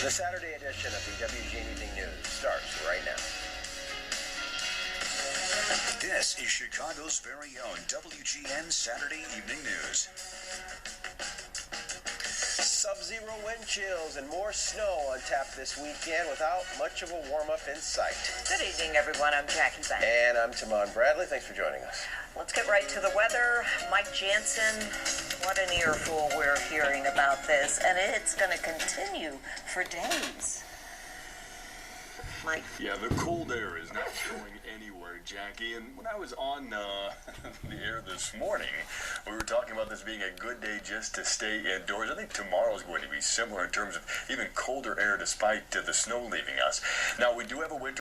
The Saturday edition of the WGN Evening News starts right now. This is Chicago's very own WGN Saturday Evening News. Sub-zero wind chills and more snow on tap this weekend without much of a warm-up in sight. Good evening, everyone. I'm Jackie Banks. And I'm Tahman Bradley. Thanks for joining us. Let's get right to the weather. Mike Jansen, what an earful we're hearing about this, and it's going to continue for days. Mike? Yeah, the cold air is not going anywhere, Jackie. And when I was on the air this morning, we were talking about this being a good day just to stay indoors. I think tomorrow is going to be similar in terms of even colder air despite the snow leaving us. Now, we do have a winter